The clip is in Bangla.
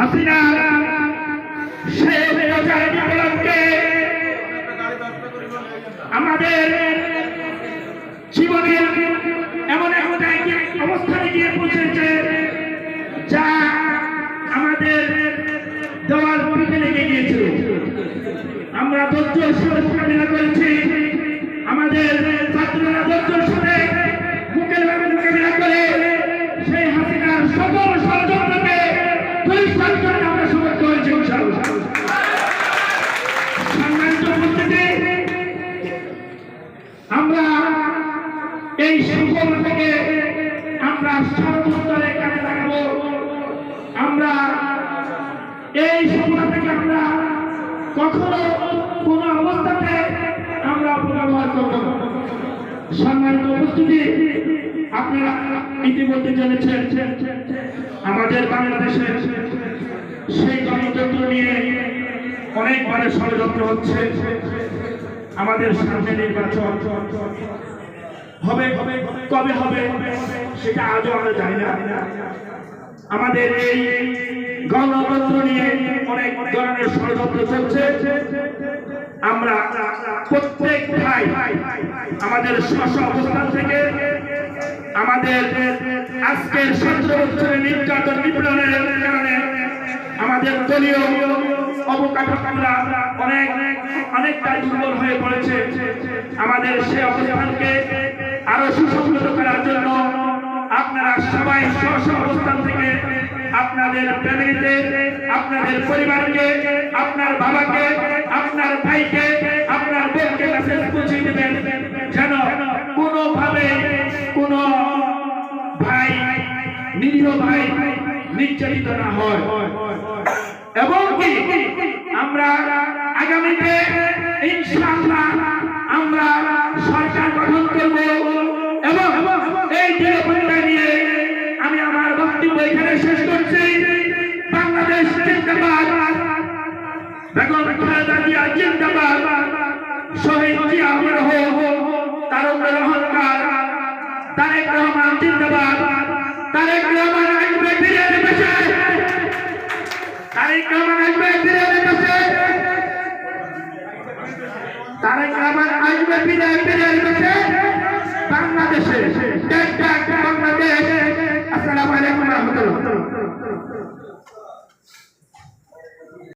হাসিনা সেই বিপ্লবকে আমাদের জীবনের এমন এক অবস্থানে গিয়ে পৌঁছেছে যা আমাদের দেওয়াল পিঠে লেগে গিয়েছিল। আমরা ধৈর্যের সাথে মোকাবিলা করেছি, আমাদের ছাত্ররা ধৈর্যের সাথে মোকাবিলা করে সেই হাসিনার সকল ষড়যন্ত্রকে পরিষ্কার করে আমরা সমর্থ হয়েছি। সম্মানিত উপস্থিতি, আমরা এই সম্পর্ক থেকে আমরা সর্বোত্তরে কাজে লাগাবো। আমরা এই সম্পর্ক থেকে আমরা কখনো কোন অবস্থাতে আমরা অপব্যবহার করব না। সম্মানিত উপস্থিতি, আপনারা ইতিমধ্যে জেনেছেন আমাদের বাংলাদেশের সেই গণতন্ত্র নিয়ে অনেকবারে ষড়যন্ত্র হচ্ছে। আমাদের সামনে নির্বাচন হবে, কবে হবে সেটা আজও আমরা জানি না। আমাদের এই গণতন্ত্র নিয়ে অনেক ধরনের ষড়যন্ত্র চলছে। আমরা প্রত্যেক ভাই আমাদের স্ব অবস্থান থেকে আমাদের আজকের 17 বছরের নির্যাতন নিপীড়নের কারণে আমাদের দলীয় অবকাঠামোরা অনেকটা দুর্বল হয়ে পড়েছে। আমাদের সে অবস্থানকে আরো সুসংহত করার জন্য আপনারা সবাই স্ব অবস্থান থেকে আপনাদের ফ্যামিলিতে, আপনাদের পরিবারকে, আপনার বাবাকে, আপনার ভাইকে, আপনার বোনকে মেসেজ পৌঁছে দেবেন যেন কোনোভাবে কোন ভাই, নিরীহ ভাই নির্যাতিত না হয়। এবং কি আমরা আগামীতে ইনশাআল্লাহ আমরা সরকার গঠন করব এবং এই দৃঢ়তা নিয়ে আমি আমার বক্তব্য এখানে শেষ করছি। বাংলাদেশ জিন্দাবাদ, বেগম খালেদা জিয়া জিন্দাবাদ, শহীদ জিয়া আমির তারুণ্যের অহংকার, তারেক রহমান জিন্দাবাদ। তারেক রহমান আসবে ফিরে দেশে, তারেক রহমান আসবে ফিরে দেশে, তারেক রহমান আসবে ফিরে দেশে বাংলাদেশে। বাংলাদেশ। আসসালামু আলাইকুম।